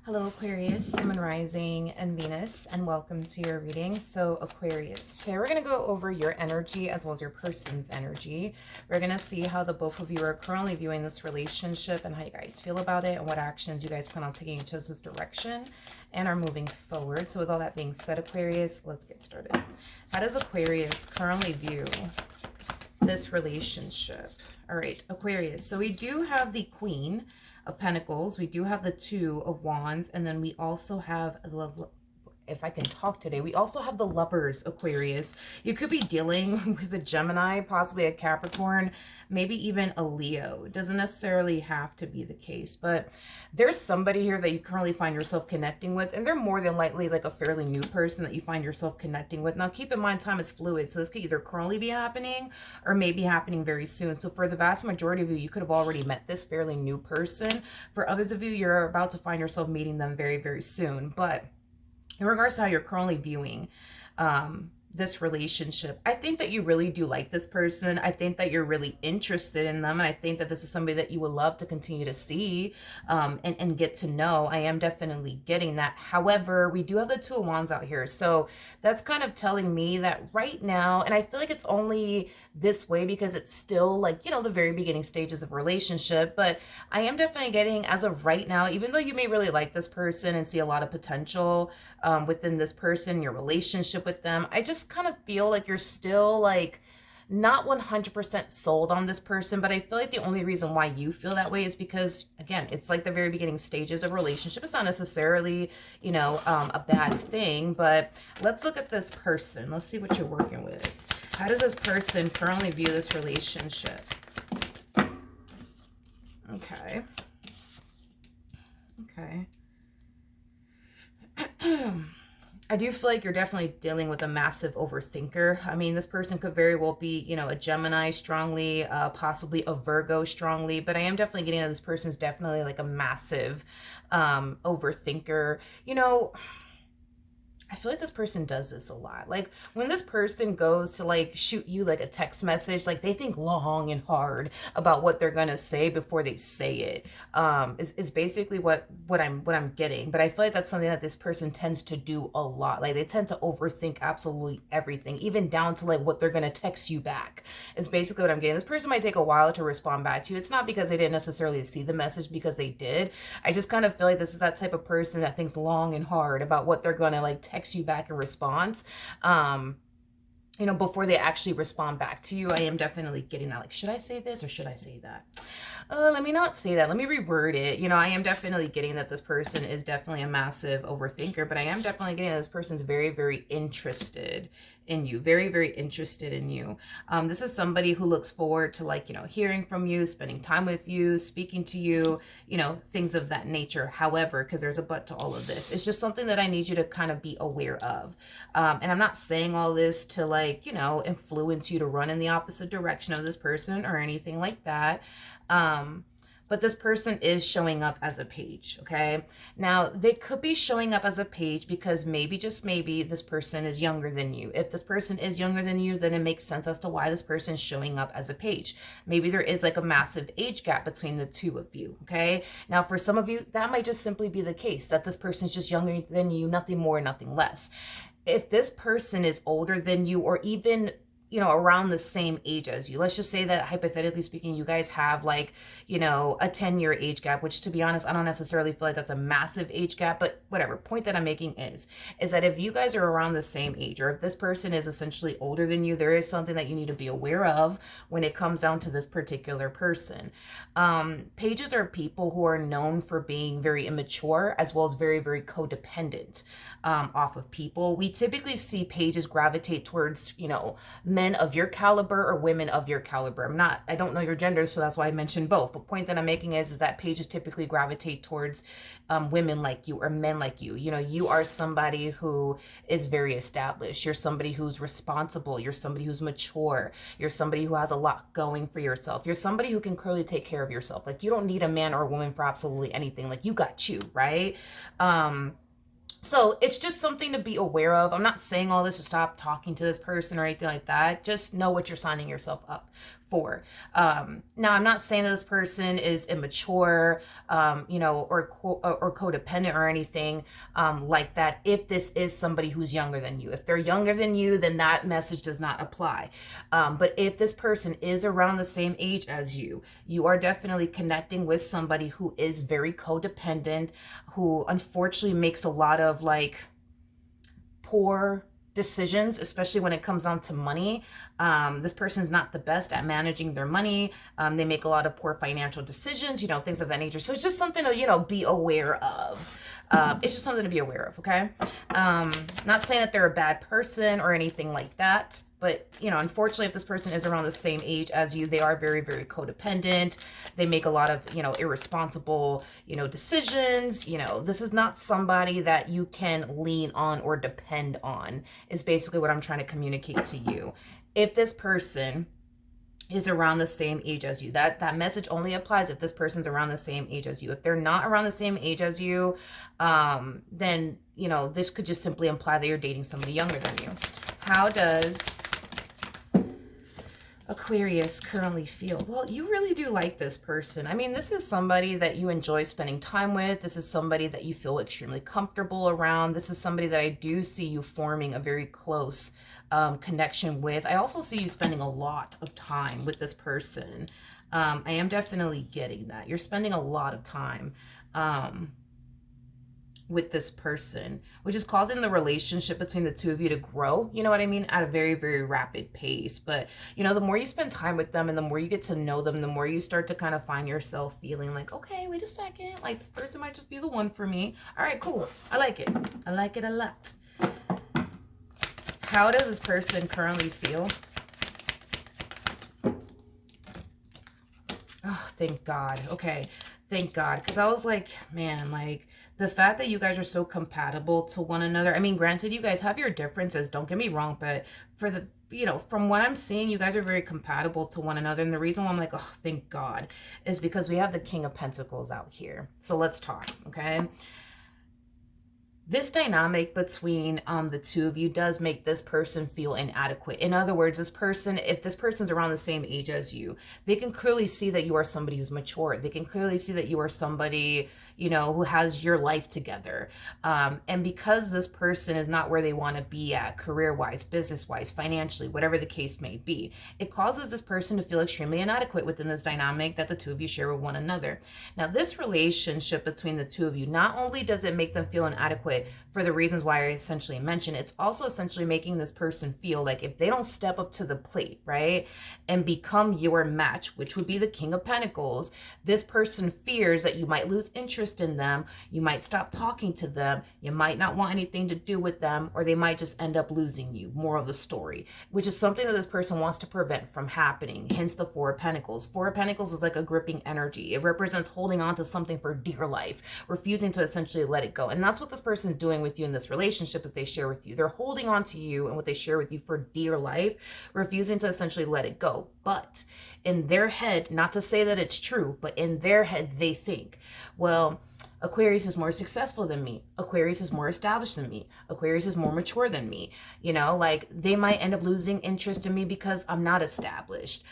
Hello Aquarius, Sun, Rising, and Venus, and welcome to your reading. So Aquarius, today we're going to go over your energy as well as your person's energy. We're going to see how the both of you are currently viewing this relationship and how you guys feel about it and what actions you guys plan on taking each other's direction and are moving forward. So with all that being said, Aquarius, let's get started. How does Aquarius currently view this relationship? All right, Aquarius. So we do have the Queen of Pentacles. We do have the Two of Wands. And then we also have the, if I can talk today, we also have the Lovers, Aquarius. You could be dealing with a Gemini, possibly a Capricorn, maybe even a Leo. It doesn't necessarily have to be the case, but there's somebody here that you currently find yourself connecting with, and they're more than likely like a fairly new person that you find yourself connecting with. Now, keep in mind, time is fluid, so this could either currently be happening or maybe happening very soon. So for the vast majority of you, you could have already met this fairly new person. For others of you, you're about to find yourself meeting them very, very soon. But in regards to how you're currently viewing this relationship, I think that you really do like this person. I think that you're really interested in them. And I think that this is somebody that you would love to continue to see and get to know. I am definitely getting that. However, we do have the Two of Wands out here. So that's kind of telling me that right now, and I feel like it's only this way because it's still like, the very beginning stages of a relationship. But I am definitely getting, as of right now, even though you may really like this person and see a lot of potential within this person, your relationship with them, I just kind of feel like you're still like not 100% sold on this person. But I feel like the only reason why you feel that way is because, again, it's like the very beginning stages of a relationship. It's not necessarily, a bad thing, but let's look at this person. Let's see what you're working with. How does this person currently view this relationship? Okay. Okay. I do feel like you're definitely dealing with a massive overthinker. I mean, this person could very well be, a Gemini strongly, possibly a Virgo strongly, but I am definitely getting that this person is definitely like a massive overthinker. I feel like this person does this a lot. Like when this person goes to like shoot you like a text message, like they think long and hard about what they're gonna say before they say it. Is basically what I'm getting. But I feel like that's something that this person tends to do a lot. Like they tend to overthink absolutely everything, even down to like what they're gonna text you back. Is basically what I'm getting. This person might take a while to respond back to you. It's not because they didn't necessarily see the message, because they did. I just kind of feel like this is that type of person that thinks long and hard about what they're gonna like text you back in response, before they actually respond back to you. I am definitely getting that. Like, should I say this or should I say that? Let me not say that. Let me reword it. I am definitely getting that this person is definitely a massive overthinker, but I am definitely getting that this person's very, very interested in you. Very, very interested in you. This is somebody who looks forward to like, hearing from you, spending time with you, speaking to you, things of that nature. However, because there's a but to all of this, it's just something that I need you to kind of be aware of. And I'm not saying all this to like, influence you to run in the opposite direction of this person or anything like that. But this person is showing up as a page, okay? Now, they could be showing up as a page because maybe, just maybe, this person is younger than you. If this person is younger than you, then it makes sense as to why this person is showing up as a page. Maybe there is like a massive age gap between the two of you, okay? Now, for some of you, that might just simply be the case, that this person is just younger than you, nothing more, nothing less. If this person is older than you, or even around the same age as you. Let's just say that hypothetically speaking, you guys have like, a 10-year age gap, which to be honest, I don't necessarily feel like that's a massive age gap, but whatever. Point that I'm making is that if you guys are around the same age, or if this person is essentially older than you, there is something that you need to be aware of when it comes down to this particular person. Pages are people who are known for being very immature as well as very, very codependent off of people. We typically see pages gravitate towards, men of your caliber or women of your caliber. I don't know your gender, so that's why I mentioned both. But point that I'm making is that pages typically gravitate towards women like you or men like you. You are somebody who is very established. You're somebody who's responsible. You're somebody who's mature. You're somebody who has a lot going for yourself. You're somebody who can clearly take care of yourself. Like, you don't need a man or a woman for absolutely anything. Like, you got you, right? So it's just something to be aware of. I'm not saying all this to stop talking to this person or anything like that. Just know what you're signing yourself up 4. Now, I'm not saying that this person is immature, or codependent or anything like that. If this is somebody who's younger than you, if they're younger than you, then that message does not apply. But if this person is around the same age as you, you are definitely connecting with somebody who is very codependent, who unfortunately makes a lot of like poor decisions, especially when it comes down to money. This person is not the best at managing their money. They make a lot of poor financial decisions, things of that nature. So it's just something to, be aware of. It's just something to be aware of, okay? Not saying that they're a bad person or anything like that, but, unfortunately, if this person is around the same age as you, they are very, very codependent. They make a lot of, irresponsible, decisions. This is not somebody that you can lean on or depend on, is basically what I'm trying to communicate to you. If this person is around the same age as you, that message only applies if this person's around the same age as you. If they're not around the same age as you, then, this could just simply imply that you're dating somebody younger than you. How does Aquarius currently feel? Well, you really do like this person. I mean, this is somebody that you enjoy spending time with. This is somebody that you feel extremely comfortable around. This is somebody that I do see you forming a very close connection with. I also see you spending a lot of time with this person. I am definitely getting that. You're spending a lot of time with this person, which is causing the relationship between the two of you to grow, you know what I mean, at a very, very rapid pace. But, the more you spend time with them and the more you get to know them, the more you start to kind of find yourself feeling like, okay, wait a second, like this person might just be the one for me. All right, cool. I like it. I like it a lot. How does this person currently feel? Oh, thank God. Okay. Thank God. Because I was like, man, like the fact that you guys are so compatible to one another. I mean, granted, you guys have your differences. Don't get me wrong. But for the, from what I'm seeing, you guys are very compatible to one another. And the reason why I'm like, oh, thank God, is because we have the King of Pentacles out here. So let's talk. Okay. This dynamic between the two of you does make this person feel inadequate. In other words, if this person's around the same age as you, they can clearly see that you are somebody who's mature. They can clearly see that you are somebody, who has your life together. And because this person is not where they want to be at, career-wise, business-wise, financially, whatever the case may be, it causes this person to feel extremely inadequate within this dynamic that the two of you share with one another. Now, this relationship between the two of you, not only does it make them feel inadequate for the reasons why I essentially mentioned, it's also essentially making this person feel like if they don't step up to the plate, right, and become your match, which would be the King of Pentacles, this person fears that you might lose interest in them, you might stop talking to them, you might not want anything to do with them, or they might just end up losing you. More of the story, which is something that this person wants to prevent from happening. Hence the Four of Pentacles. Four of Pentacles is like a gripping energy. It represents holding on to something for dear life, refusing to essentially let it go. And that's what this person is doing with you in this relationship that they share with you. They're holding on to you and what they share with you for dear life, refusing to essentially let it go. But in their head, not to say that it's true, but in their head, they think, well, Aquarius is more successful than me. Aquarius is more established than me. Aquarius is more mature than me. Like they might end up losing interest in me because I'm not established.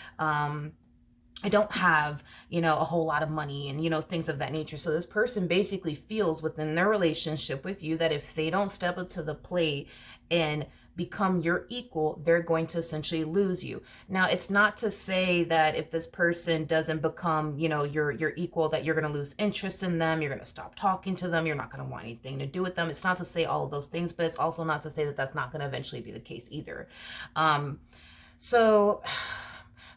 I don't have, a whole lot of money and, things of that nature. So this person basically feels within their relationship with you that if they don't step up to the plate and become your equal, they're going to essentially lose you. Now, it's not to say that if this person doesn't become, your equal, that you're going to lose interest in them, you're going to stop talking to them, you're not going to want anything to do with them. It's not to say all of those things, but it's also not to say that that's not going to eventually be the case either. So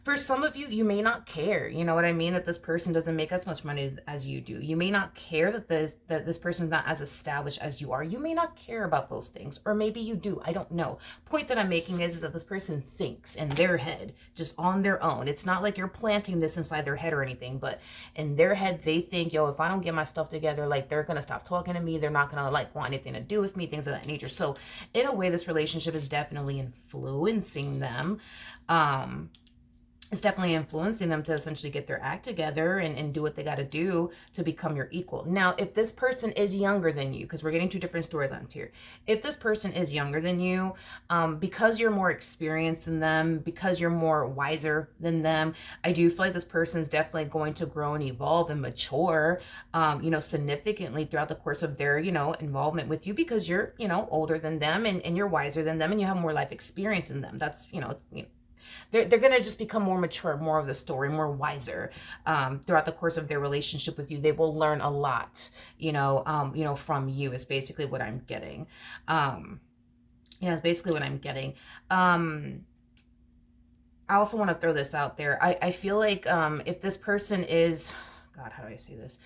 for some of you, you may not care, you know what I mean, that this person doesn't make as much money as you do. You may not care that this person's not as established as you are. You may not care about those things, or maybe you do. I don't know. Point that I'm making is that this person thinks in their head, just on their own. It's not like you're planting this inside their head or anything, but in their head, they think, yo, if I don't get my stuff together, like they're going to stop talking to me. They're not going to like want anything to do with me, things of that nature. So in a way, this relationship is definitely influencing them. it's definitely influencing them to essentially get their act together and do what they got to do to become your equal. Now, if this person is younger than you, because we're getting two different storylines here. If this person is younger than you, because you're more experienced than them, because you're more wiser than them, I do feel like this person is definitely going to grow and evolve and mature, significantly throughout the course of their, involvement with you, because you're, older than them, and you're wiser than them, and you have more life experience than them. That's, they're going to just become more mature, more of the story, more wiser, throughout the course of their relationship with you. They will learn a lot, from you, is basically what I'm getting. It's basically what I'm getting. I also want to throw this out there. I feel like, if this person is, God, how do I say this?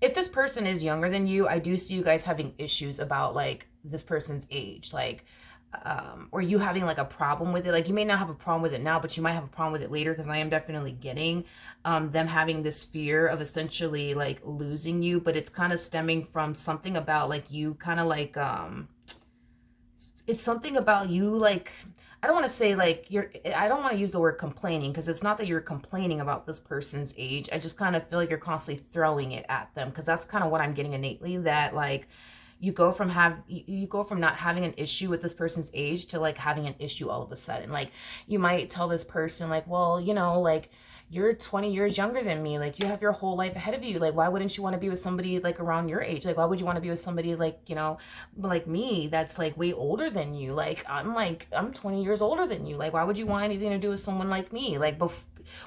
If this person is younger than you, I do see you guys having issues about like this person's age, like, or you having like a problem with it. Like, you may not have a problem with it now, but you might have a problem with it later, because I am definitely getting them having this fear of essentially like losing you, but it's kind of stemming from something about like you kind of like, it's something about you, like, I don't want to say like I don't want to use the word complaining, because it's not that you're complaining about this person's age. I just kind of feel like you're constantly throwing it at them, because that's kind of what I'm getting innately, that like you go from not having an issue with this person's age to like having an issue all of a sudden. Like, you might tell this person like, well, like, you're 20 years younger than me. Like, you have your whole life ahead of you. Like, why wouldn't you want to be with somebody like around your age? Like, why would you want to be with somebody like, like me, that's like way older than you? Like, I'm 20 years older than you. Like, why would you want anything to do with someone like me? Like,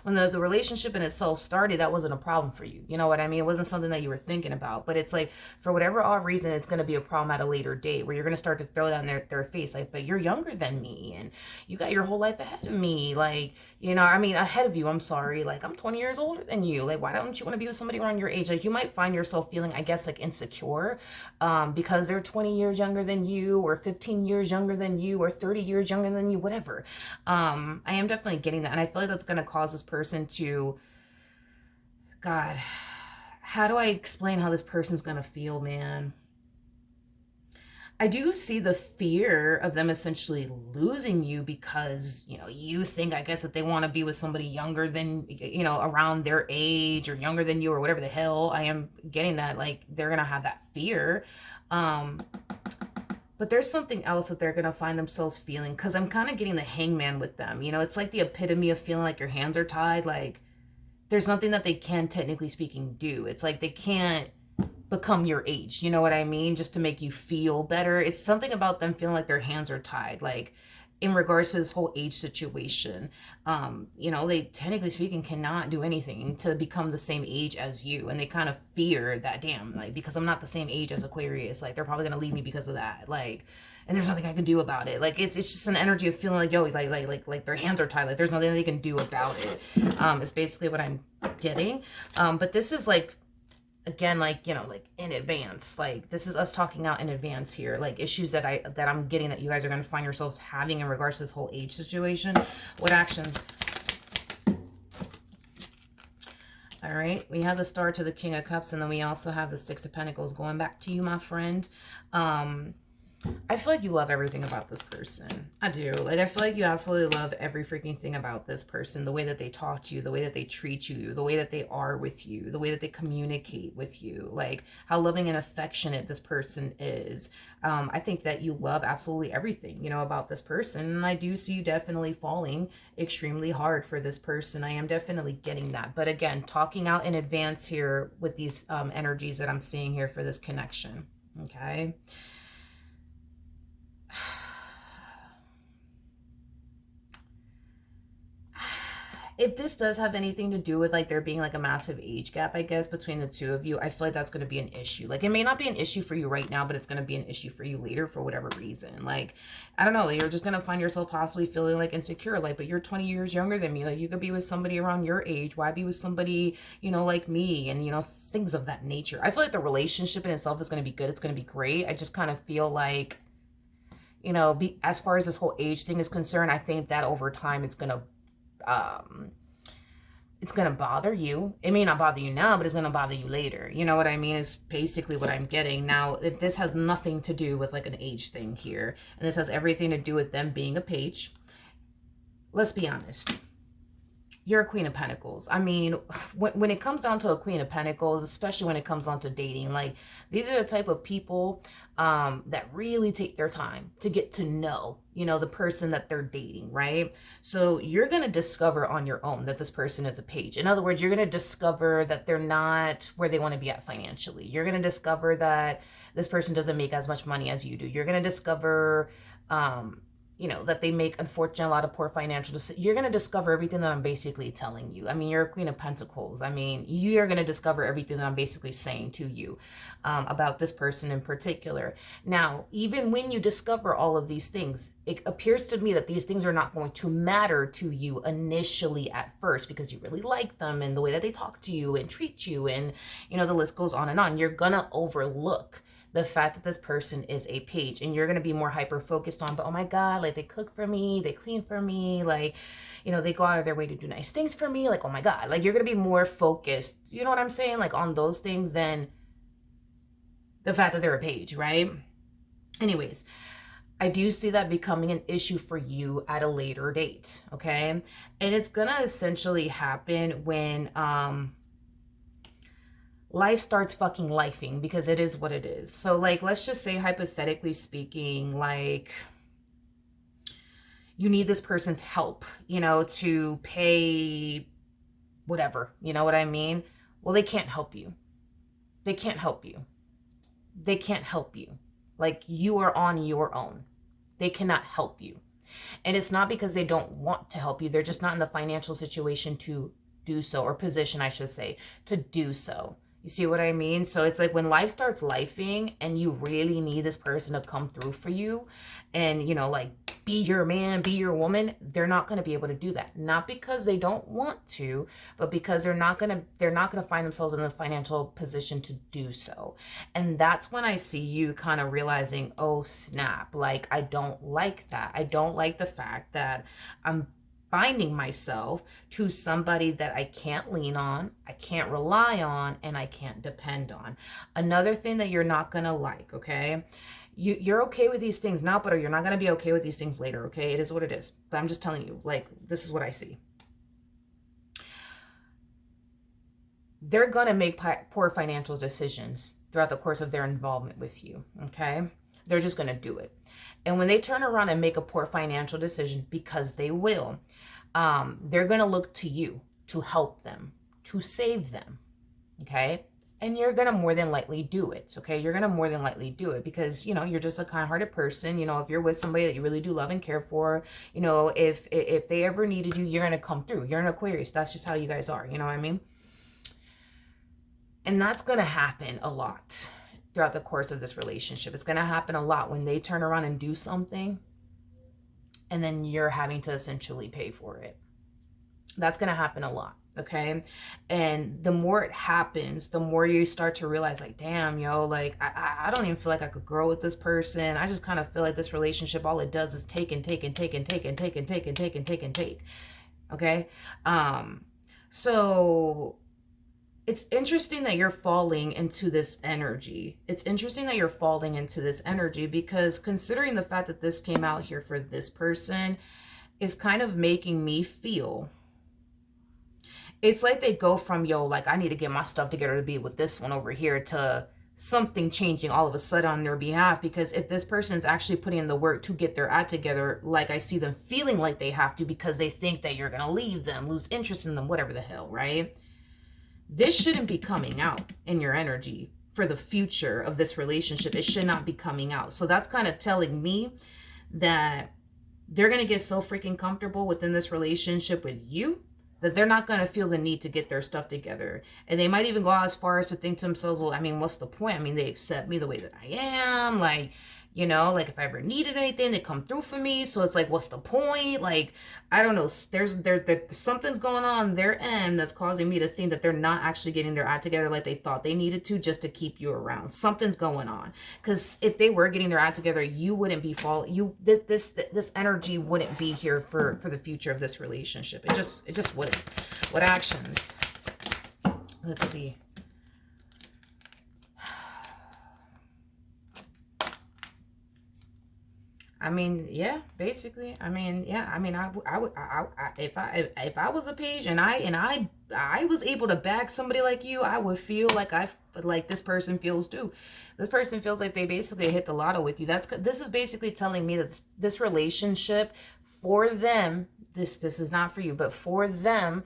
when the relationship in itself started, that wasn't a problem for you. You know what I mean? It wasn't something that you were thinking about. But it's like, for whatever odd reason, it's going to be a problem at a later date, where you're going to start to throw that in their face. Like, but you're younger than me, and you got your whole life ahead of me. Like, ahead of you, I'm sorry. Like, I'm 20 years older than you. Like, why don't you want to be with somebody around your age? Like, you might find yourself feeling, I guess, like insecure, because they're 20 years younger than you, or 15 years younger than you, or 30 years younger than you, whatever. I am definitely getting that. And I feel like that's going to cause this person to, God, how do I explain how this person's going to feel, man? I do see the fear of them essentially losing you, because, you think, I guess, that they want to be with somebody younger than, around their age, or younger than you, or whatever the hell. I am getting that, like, they're going to have that fear. But there's something else that they're going to find themselves feeling, because I'm kind of getting the hangman with them. It's like the epitome of feeling like your hands are tied. Like, there's nothing that they can, technically speaking, do. It's like they can't become your age, you know what I mean? Just to make you feel better. It's something about them feeling like their hands are tied. Like, in regards to this whole age situation, they, technically speaking, cannot do anything to become the same age as you. And they kind of fear that, damn, like, because I'm not the same age as Aquarius, like, they're probably going to leave me because of that. Like, and there's nothing I can do about it. Like, it's just an energy of feeling like, yo, like their hands are tied. Like, there's nothing they can do about it. It's basically what I'm getting. But this is like, again, like, like in advance, like, this is us talking out in advance here, like issues that I'm getting that you guys are going to find yourselves having in regards to this whole age situation. What actions? All right, we have the Star to the King of Cups, and then we also have the Six of Pentacles going back to you, my friend. I feel like you love everything about this person. I do. Like, I feel like you absolutely love every freaking thing about this person. The way that they talk to you, the way that they treat you, the way that they are with you, the way that they communicate with you, like how loving and affectionate this person is. I think that you love absolutely everything, about this person. And I do see you definitely falling extremely hard for this person. I am definitely getting that. But again, talking out in advance here with these energies that I'm seeing here for this connection. Okay. If this does have anything to do with like there being like a massive age gap, I guess, between the two of you, I feel like that's going to be an issue. Like, it may not be an issue for you right now, but it's going to be an issue for you later for whatever reason. Like, I don't know, you're just going to find yourself possibly feeling like insecure. Like, but you're 20 years younger than me. Like, you could be with somebody around your age. Why be with somebody, like me? And, things of that nature. I feel like the relationship in itself is going to be good. It's going to be great. I just kind of feel like, as far as this whole age thing is concerned, I think that over time it's going to bother you. It may not bother you now, but it's going to bother you later. You know what I mean? Is basically what I'm getting. Now, if this has nothing to do with like an age thing here, and this has everything to do with them being a page, let's be honest. you're a Queen of Pentacles. I mean, when it comes down to a Queen of Pentacles, especially when it comes down to dating, like, these are the type of people that really take their time to get to know, you know, the person that they're dating, right? So you're going to discover on your own that this person is a page. In other words, you're going to discover that they're not where they want to be at financially. You're going to discover that this person doesn't make as much money as you do. You're going to discover, you know, that they make, unfortunately, a lot of poor financial decisions. You're going to discover everything that I'm basically telling you. I mean, you're a Queen of Pentacles. I mean, you're going to discover everything that I'm basically saying to you about this person in particular. Now, even when you discover all of these things, it appears to me that these things are not going to matter to you initially at first because you really like them and the way that they talk to you and treat you, and, you know, the list goes on and on. You're going to overlook the fact that this person is a page, and you're going to be more hyper focused on, but oh my God, like, they cook for me, they clean for me, like, you know, they go out of their way to do nice things for me. Like, oh my God, like, you're going to be more focused, you know what I'm saying? Like, on those things than the fact that they're a page, right? Anyways, I do see that becoming an issue for you at a later date. Okay. And it's going to essentially happen when, life starts fucking lifing, because it is what it is. So, like, let's just say, hypothetically speaking, like, you need this person's help, you know, to pay whatever, you know what I mean? Well, they can't help you. They can't help you. They can't help you. Like, you are on your own. They cannot help you. And it's not because they don't want to help you. They're just not in the financial situation to do so, or position, I should say, to do so. You see what I mean? So it's like when life starts lifing and you really need this person to come through for you and, you know, like, be your man, be your woman, they're not going to be able to do that. Not because they don't want to, but because they're not going to find themselves in the financial position to do so. And that's when I see you kind of realizing, oh snap, like, I don't like that. I don't like the fact that I'm binding myself to somebody that I can't lean on, I can't rely on, and I can't depend on. Another thing that you're not going to like, okay? You're okay with these things now, but you're not going to be okay with these things later, okay? It is what it is. But I'm just telling you, like, this is what I see. They're going to make poor financial decisions throughout the course of their involvement with you, okay? They're just going to do it. And when they turn around and make a poor financial decision, because they will, they're going to look to you to help them, to save them, okay? And you're going to more than likely do it, okay? You're going to more than likely do it because, you know, you're just a kind-hearted person. You know, if you're with somebody that you really do love and care for, you know, if they ever needed you, you're going to come through. You're an Aquarius. That's just how you guys are. You know what I mean? And that's going to happen a lot throughout the course of this relationship. It's going to happen a lot when they turn around and do something and then you're having to essentially pay for it. That's going to happen a lot, okay? And the more it happens, the more you start to realize, like, damn, yo, like, I don't even feel like I could grow with this person. I just kind of feel like this relationship, all it does is take and take and take and take and take and take and take and take and take, okay? So it's interesting that you're falling into this energy. It's interesting that you're falling into this energy because considering the fact that this came out here for this person is kind of making me feel it's like they go from, yo, like, I need to get my stuff together to be with this one over here, to something changing all of a sudden on their behalf. Because if this person's actually putting in the work to get their act together, like, I see them feeling like they have to because they think that you're going to leave them, lose interest in them, whatever the hell, right? This shouldn't be coming out in your energy for the future of this relationship. It should not be coming out. So that's kind of telling me that they're going to get so freaking comfortable within this relationship with you that they're not going to feel the need to get their stuff together. And they might even go as far as to think to themselves, well, I mean, what's the point? I mean, they accept me the way that I am. Like, you know, like, if I ever needed anything, they come through for me. So it's like, what's the point? Like, I don't know. There's something's going on their end that's causing me to think that they're not actually getting their act together like they thought they needed to, just to keep you around. Something's going on. Because if they were getting their act together, you wouldn't be this energy wouldn't be here for the future of this relationship. It just wouldn't. What actions? Let's see. I mean, yeah, basically. I mean, yeah. I mean, I would, if I was a page and I was able to bag somebody like you, I would feel like like this person feels too. This person feels like they basically hit the lotto with you. This is basically telling me that this relationship for them, this is not for you, but for them,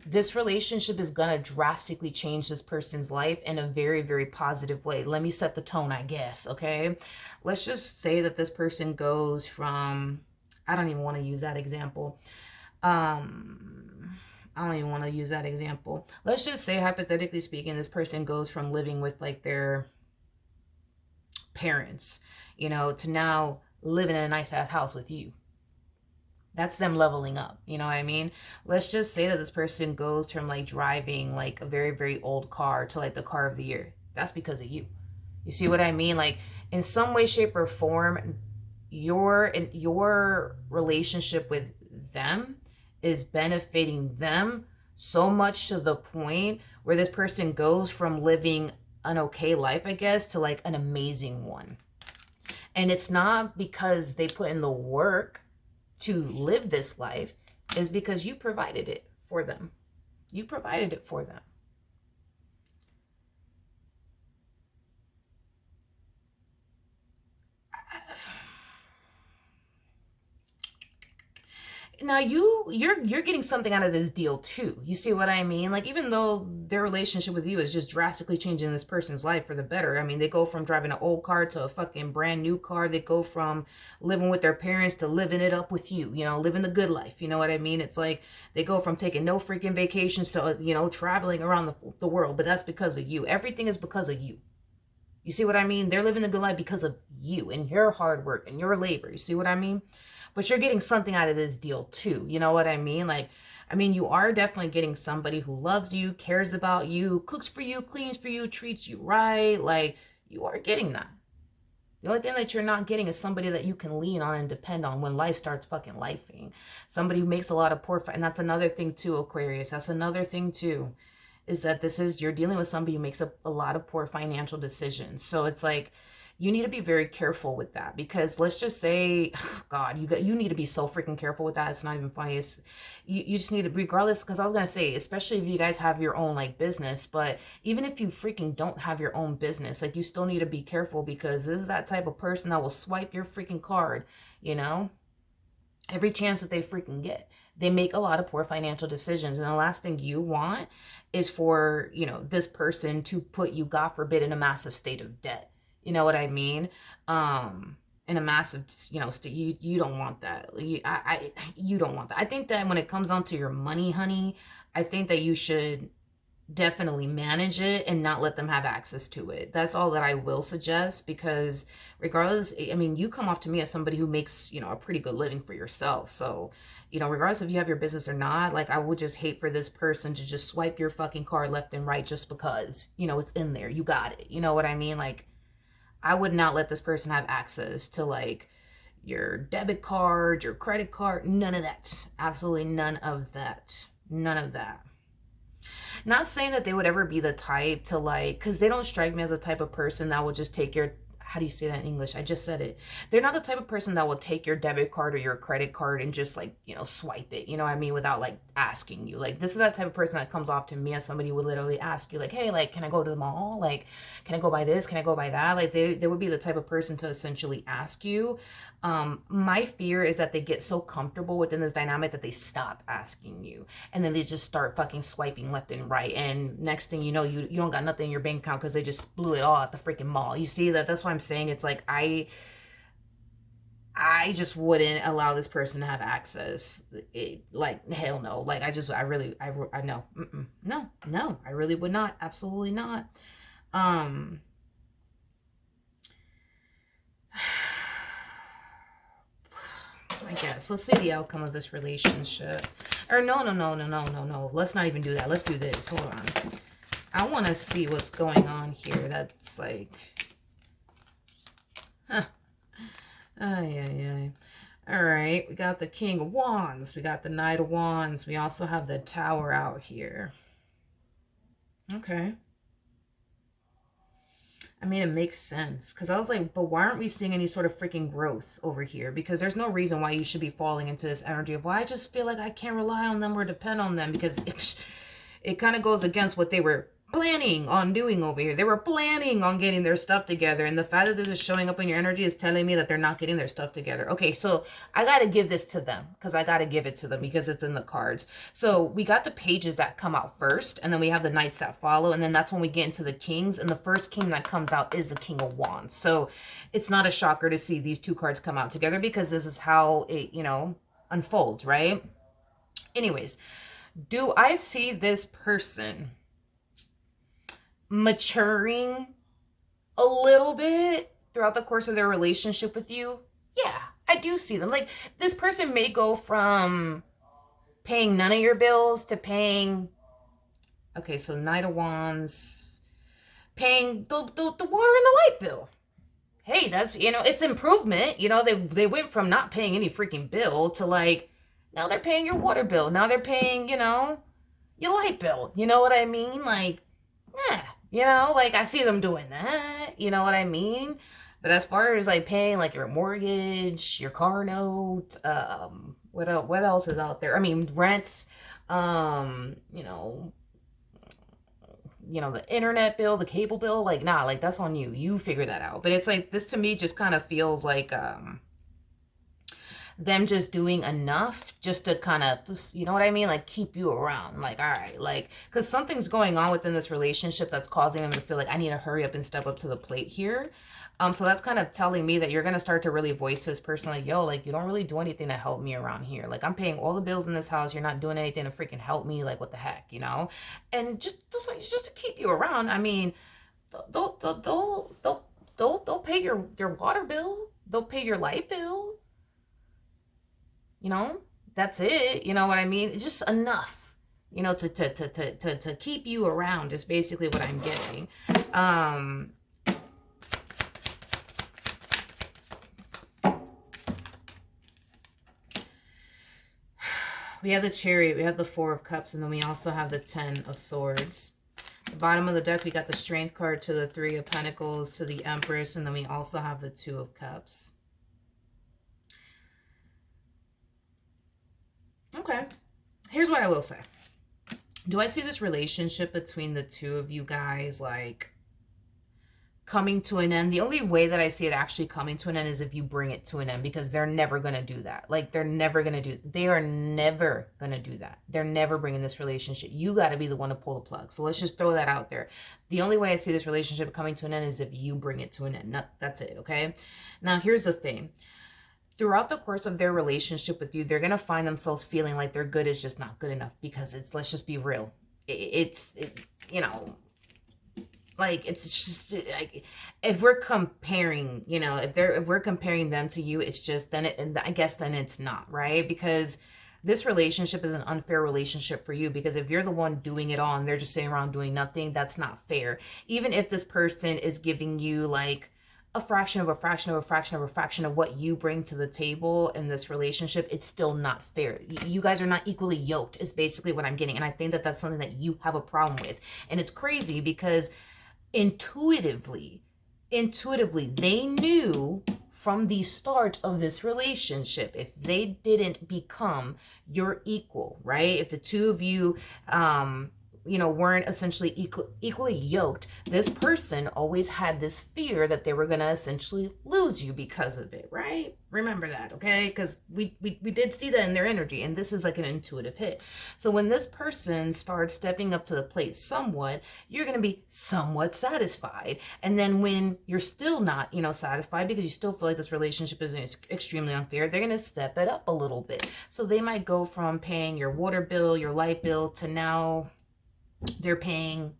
this relationship is going to drastically change this person's life in a very, very positive way. Let me set the tone, I guess, okay? Let's just say that this person goes from, I don't even want to use that example. I don't even want to use that example. Let's just say, hypothetically speaking, this person goes from living with like their parents, to now living in a nice ass house with you. That's them leveling up. You know what I mean? Let's just say that this person goes from like driving like a very, very old car to like the car of the year. That's because of you. You see what I mean? Like in some way, shape, or form, your relationship with them is benefiting them so much to the point where this person goes from living an okay life, I guess, to like an amazing one. And it's not because they put in the work to live this life, is because you provided it for them. You provided it for them. Now you're getting something out of this deal too. You see what I mean? Like even though their relationship with you is just drastically changing this person's life for the better. I mean, they go from driving an old car to a fucking brand new car. They go from living with their parents to living it up with you, living the good life. You know what I mean? It's like they go from taking no freaking vacations to, traveling around the world. But that's because of you. Everything is because of you. You see what I mean? They're living the good life because of you and your hard work and your labor. You see what I mean? But you're getting something out of this deal too. You know what I mean? Like, I mean, you are definitely getting somebody who loves you, cares about you, cooks for you, cleans for you, treats you right. Like, you are getting that. The only thing that you're not getting is somebody that you can lean on and depend on when life starts fucking lifing. Somebody who makes a lot of poor, and that's another thing too, Aquarius. That's another thing too, is that you're dealing with somebody who makes a lot of poor financial decisions. So it's like, you need to be very careful with that, because let's just say, God, you need to be so freaking careful with that. It's not even funny. You just need to, regardless, because I was going to say, especially if you guys have your own like business, but even if you freaking don't have your own business, like you still need to be careful, because this is that type of person that will swipe your freaking card, every chance that they freaking get. They make a lot of poor financial decisions. And the last thing you want is for, this person to put you, God forbid, in a massive state of debt. You know what I mean? In a massive, you don't want that. You don't want that. I think that when it comes down to your money, honey, I think that you should definitely manage it and not let them have access to it. That's all that I will suggest, because regardless, I mean, you come off to me as somebody who makes, a pretty good living for yourself. So, regardless if you have your business or not, like, I would just hate for this person to just swipe your fucking card left and right just because, it's in there. You got it. You know what I mean? Like, I would not let this person have access to like your debit card, your credit card, none of that. Absolutely none of that. None of that. Not saying that they would ever be the type to like, because they don't strike me as a type of person that will just take your, how do you say that in English? I just said it. They're not the type of person that will take your debit card or your credit card and just like, swipe it, you know what I mean? Without like asking you. Like, this is that type of person that comes off to me as somebody who would literally ask you like, hey, like, can I go to the mall? Like, can I go buy this? Can I go buy that? Like, they would be the type of person to essentially ask you. My fear is that they get so comfortable within this dynamic that they stop asking you, and then they just start fucking swiping left and right, and next thing you know, you don't got nothing in your bank account because they just blew it all at the freaking mall. You see that? That's what I'm saying. It's like I just wouldn't allow this person to have access. Like, hell no. Like, I really no. No, I really would not. Absolutely not. I guess. Let's see the outcome of this relationship. Or no. Let's not even do that. Let's do this. Hold on. I want to see what's going on here. That's like... Huh. Ay. All right. We got the King of Wands. We got the Knight of Wands. We also have the Tower out here. Okay. I mean, it makes sense. Because I was like, but why aren't we seeing any sort of freaking growth over here? Because there's no reason why you should be falling into this energy of, well, I just feel like I can't rely on them or depend on them. Because it kind of goes against what they were planning on doing over here. They were planning on getting their stuff together. And the fact that this is showing up in your energy is telling me that they're not getting their stuff together. Okay, so I got to give this to them because I got to give it to them because it's in the cards. So we got the pages that come out first, and then we have the knights that follow. And then that's when we get into the kings. And the first king that comes out is the King of Wands. So it's not a shocker to see these two cards come out together because this is how it, unfolds, right? Anyways, do I see this person maturing a little bit throughout the course of their relationship with you? Yeah, I do see them. Like, this person may go from paying none of your bills to paying, okay, so Knight of Wands, paying the water and the light bill. Hey, that's, it's improvement. They went from not paying any freaking bill to like, now they're paying your water bill. Now they're paying, your light bill. You know what I mean? Like, yeah, like I see them doing that. You know what I mean? But as far as like paying like your mortgage, your car note, what else is out there? I mean, rent, the internet bill, the cable bill, like, nah, like that's on you. You figure that out. But it's like, this to me just kind of feels like, them just doing enough just to kind of, just, you know what I mean? Like keep you around. Like, all right, like, because something's going on within this relationship that's causing them to feel like I need to hurry up and step up to the plate here. So that's kind of telling me that you're going to start to really voice to this person like, yo, like you don't really do anything to help me around here. Like I'm paying all the bills in this house. You're not doing anything to freaking help me. Like what the heck, And just to keep you around. I mean, they'll pay your water bill. They'll pay your light bill. That's it. You know what I mean? It's just enough, to keep you around is basically what I'm getting. We have the Chariot, we have the Four of Cups, and then we also have the Ten of Swords. The bottom of the deck, we got the Strength card to the Three of Pentacles, to the Empress, and then we also have the Two of Cups. Okay, here's what I will say. Do I see this relationship between the two of you guys, like, coming to an end? The only way that I see it actually coming to an end is if you bring it to an end, because they're never going to do that. Like, they are never going to do that. They're never bringing this relationship. You got to be the one to pull the plug. So let's just throw that out there. The only way I see this relationship coming to an end is if you bring it to an end. That's it, okay? Now, here's the thing. Throughout the course of their relationship with you, they're going to find themselves feeling like their good is just not good enough, because let's just be real. Like, it's just like, if we're comparing, if we're comparing them to you, it's just, I guess then it's not, right? Because this relationship is an unfair relationship for you, because if you're the one doing it all and they're just sitting around doing nothing, that's not fair. Even if this person is giving you like a fraction of a fraction of a fraction of a fraction of what you bring to the table in this relationship, it's still not fair. You guys are not equally yoked is basically what I'm getting. And I think that that's something that you have a problem with. And it's crazy because intuitively, they knew from the start of this relationship, if they didn't become your equal, right? If the two of you, weren't essentially equally yoked, this person always had this fear that they were going to essentially lose you because of it, right? Remember that, okay? Because we did see that in their energy, and this is like an intuitive hit. So when this person starts stepping up to the plate somewhat, you're going to be somewhat satisfied. And then when you're still not, satisfied, because you still feel like this relationship is extremely unfair, they're going to step it up a little bit. So they might go from paying your water bill, your light bill, to now they're paying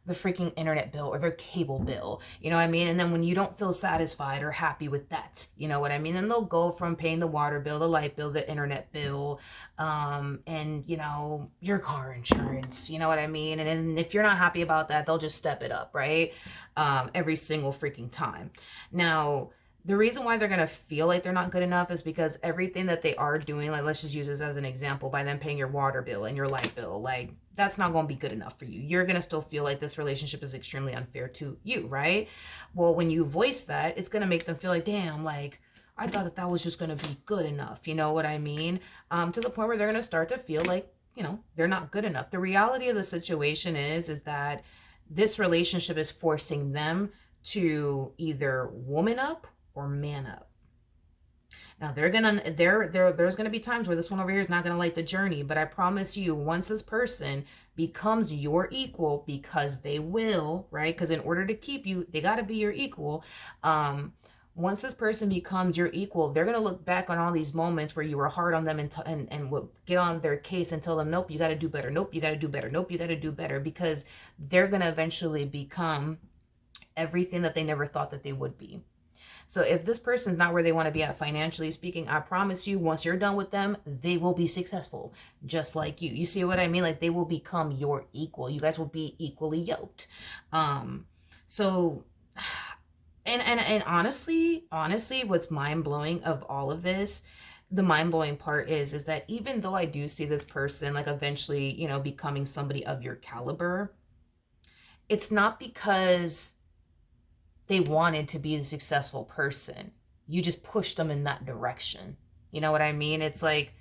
the freaking internet bill or their cable bill, you know what I mean? And then when you don't feel satisfied or happy with that, you know what I mean? Then they'll go from paying the water bill, the light bill, the internet bill, and, your car insurance, you know what I mean? And then if you're not happy about that, they'll just step it up, right? Every single freaking time. Now, The reason why they're going to feel like they're not good enough is because everything that they are doing, like let's just use this as an example, by them paying your water bill and your light bill, like that's not going to be good enough for you. You're going to still feel like this relationship is extremely unfair to you, right? Well, when you voice that, it's going to make them feel like, damn, like I thought that that was just going to be good enough. You know what I mean? To the point where they're going to start to feel like, you know, they're not good enough. The reality of the situation is that this relationship is forcing them to either woman up or man up. Now there's gonna be times where this one over here is not gonna like the journey, but I promise you, once this person becomes your equal, because they will, right? Because in order to keep you, they gotta be your equal. Once this person becomes your equal, they're gonna look back on all these moments where you were hard on them and would get on their case and tell them, nope, you gotta do better. Nope, you gotta do better. Nope, you gotta do better, because they're gonna eventually become everything that they never thought that they would be. So if this person's not where they want to be at financially speaking, I promise you, once you're done with them, they will be successful, just like you. You see what I mean? Like they will become your equal. You guys will be equally yoked. So, and honestly, what's mind blowing of all of this, the mind blowing part is that even though I do see this person like eventually, you know, becoming somebody of your caliber, it's not because they wanted to be a successful person. You just pushed them in that direction. You know what I mean? It's like,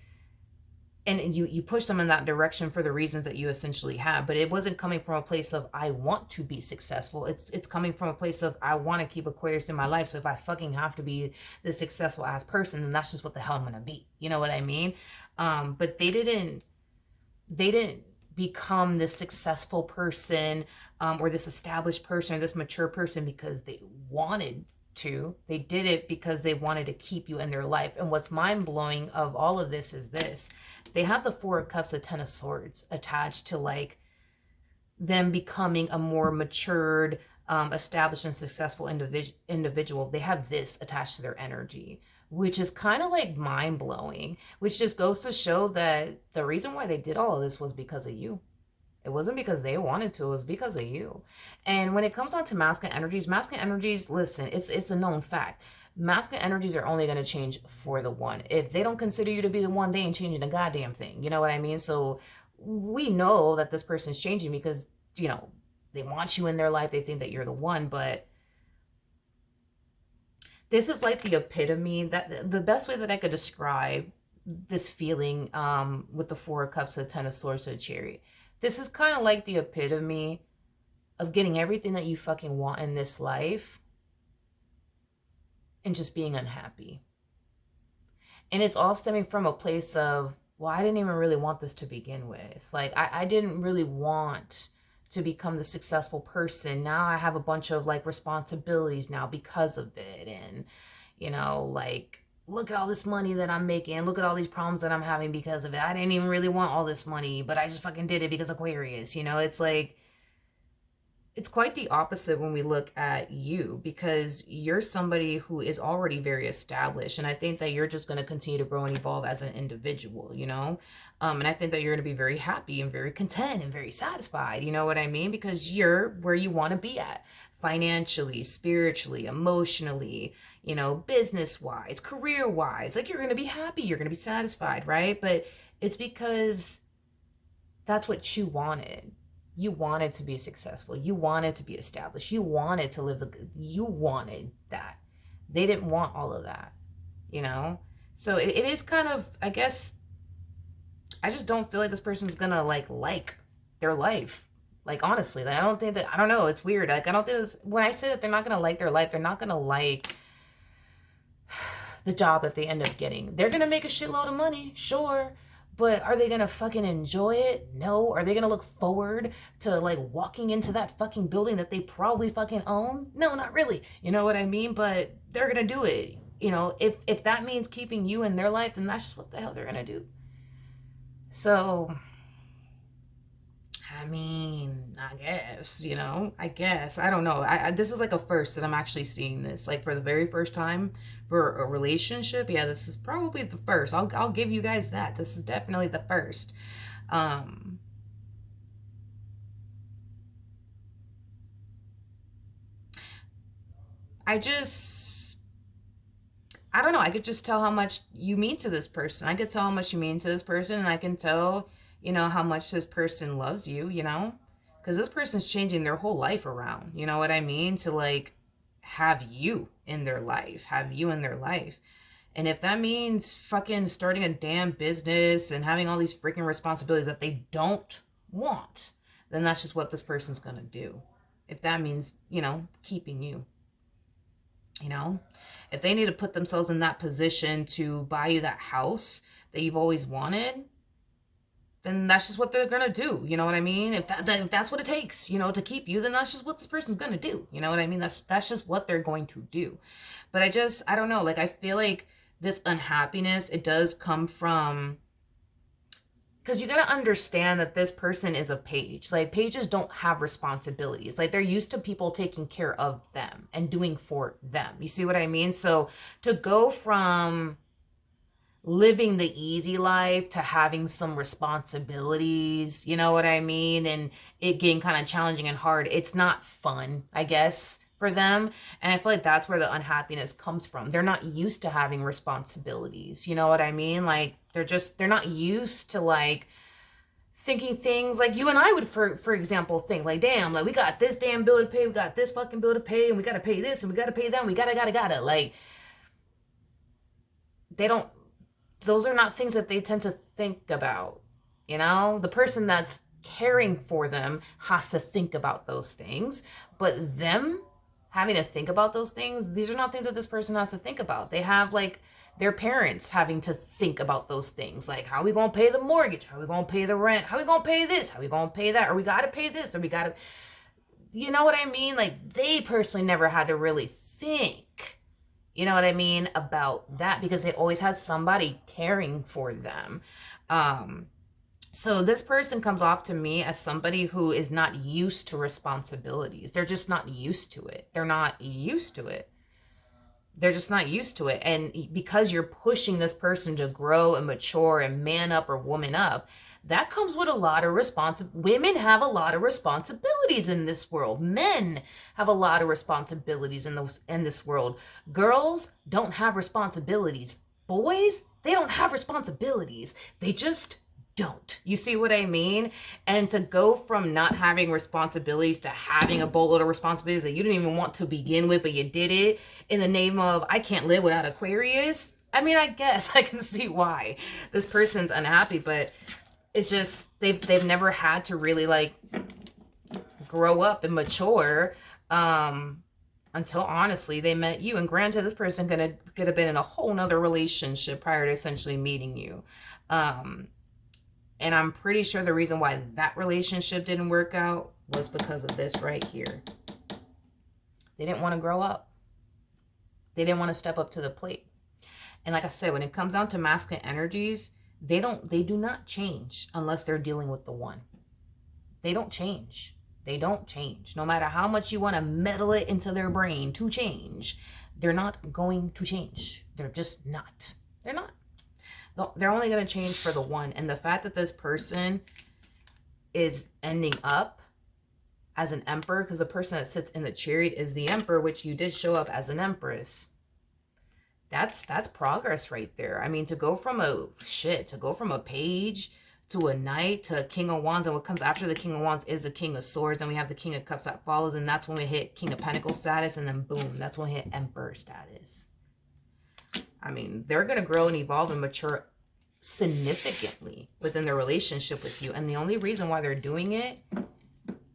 and you push them in that direction for the reasons that you essentially have, but it wasn't coming from a place of I want to be successful. It's coming from a place of I want to keep Aquarius in my life. So if I fucking have to be this successful ass person, then that's just what the hell I'm gonna be. You know what I mean? But they didn't become this successful person, or this established person or this mature person because they wanted to. They did it because they wanted to keep you in their life. And what's mind-blowing of all of this is this: they have the Four of Cups, the Ten of Swords attached to like them becoming a more matured, established and successful individual. They have this attached to their energy, which is kind of like mind-blowing, which just goes to show that the reason why they did all of this was because of you. It wasn't because they wanted to, it was because of you. And when it comes on to masculine energies, listen, it's a known fact. Masculine energies are only going to change for the one. If they don't consider you to be the one, they ain't changing a goddamn thing. You know what I mean? So we know that this person's changing because, you know, they want you in their life. They think that you're the one, but this is like the epitome, that the best way that I could describe this feeling, with the Four of Cups, the Ten of Swords, the Chariot. This is kind of like the epitome of getting everything that you fucking want in this life and just being unhappy. And it's all stemming from a place of, well, I didn't even really want this to begin with. Like, I didn't really want to become the successful person. Now I have a bunch of like responsibilities now because of it. And, you know, like, look at all this money that I'm making. Look at all these problems that I'm having because of it. I didn't even really want all this money, but I just fucking did it because Aquarius, you know? It's like, it's quite the opposite when we look at you, because you're somebody who is already very established. And I think that you're just going to continue to grow and evolve as an individual, you know? And I think that you're going to be very happy and very content and very satisfied. You know what I mean? Because you're where you want to be at financially, spiritually, emotionally, you know, business wise, career wise. Like, you're going to be happy. You're going to be satisfied, right? But it's because that's what you wanted. You wanted to be successful. You wanted to be established. You wanted to live you wanted that. They didn't want all of that, you know? So it is kind of, I guess, I just don't feel like this person's gonna like their life. Like, honestly, like, I don't think that, I don't know, it's weird. Like, I don't think this, when I say that they're not gonna like their life, they're not gonna like the job that they end up getting. They're gonna make a shitload of money, sure. But are they gonna fucking enjoy it? No. Are they gonna look forward to like walking into that fucking building that they probably fucking own? No, not really. You know what I mean? But they're gonna do it. You know, if that means keeping you in their life, then that's just what the hell they're gonna do. So, I mean, I guess, you know, I don't know. This is like a first that I'm actually seeing this, like, for the very first time for a relationship. Yeah, this is probably the first. I'll give you guys that. This is definitely the first. I just, I don't know. I could just tell how much you mean to this person. I could tell how much you mean to this person, and I can tell, you know, how much this person loves you, you know? Because this person's changing their whole life around, you know what I mean? To like have you in their life, have you in their life. And if that means fucking starting a damn business and having all these freaking responsibilities that they don't want, then that's just what this person's gonna do. If that means, you know, keeping you. You know, if they need to put themselves in that position to buy you that house that you've always wanted, then that's just what they're gonna do. You know what I mean? If that's what it takes, you know, to keep you, then that's just what this person's gonna do. You know what I mean? That's just what they're going to do. But I don't know. Like, I feel like this unhappiness, it does come from, because you got to understand that this person is a page. Like, pages don't have responsibilities. Like, they're used to people taking care of them and doing for them. You see what I mean? So to go from living the easy life to having some responsibilities, you know what I mean? And it getting kind of challenging and hard. It's not fun, I guess, for them. And I feel like that's where the unhappiness comes from. They're not used to having responsibilities. You know what I mean? Like, they're not used to like thinking things like you and I would, for example, think like, damn, like we got this damn bill to pay, we got this fucking bill to pay, and we got to pay this and we got to pay that, and we gotta. Like, those are not things that they tend to think about. You know, the person that's caring for them has to think about those things, but them having to think about those things, these are not things that this person has to think about. They have like their parents having to think about those things, like how are we gonna pay the mortgage, how are we gonna pay the rent, how are we gonna pay this, how are we gonna pay that, or we gotta pay this, or we gotta, you know what I mean? Like, they personally never had to really think, you know what I mean, about that, because they always had somebody caring for them. So this person comes off to me as somebody who is not used to responsibilities. They're just not used to it. They're not used to it. They're just not used to it. And because you're pushing this person to grow and mature and man up or woman up, that comes with a lot of women have a lot of responsibilities in this world. Men have a lot of responsibilities in this world. Girls don't have responsibilities. Boys, they don't have responsibilities. They just don't. You see what I mean? And to go from not having responsibilities to having a boatload of responsibilities that you didn't even want to begin with, but you did it in the name of, I can't live without Aquarius. I mean, I guess I can see why this person's unhappy, but it's just, they've never had to really like grow up and mature until honestly they met you. And granted, this person could have been in a whole nother relationship prior to essentially meeting you. And I'm pretty sure the reason why that relationship didn't work out was because of this right here. They didn't want to grow up. They didn't want to step up to the plate. And like I said, when it comes down to masculine energies, they do not change unless they're dealing with the one. They don't change. They don't change. No matter how much you want to meddle it into their brain to change, they're not going to change. They're just not. They're not. They're only going to change for the one. And the fact that this person is ending up as an emperor, because the person that sits in the chariot is the emperor, which you did show up as an empress. That's progress right there. I mean, to go from a page to a knight to a king of wands, and what comes after the king of wands is the king of swords, and we have the king of cups that follows, and that's when we hit king of pentacles status, and then boom, that's when we hit emperor status. I mean, they're going to grow and evolve and mature significantly within their relationship with you. And the only reason why they're doing it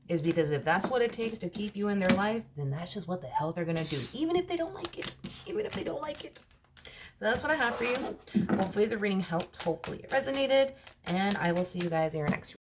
is because if that's what it takes to keep you in their life, then that's just what the hell they're going to do. Even if they don't like it. Even if they don't like it. So that's what I have for you. Hopefully the reading helped. Hopefully it resonated. And I will see you guys in your next reading.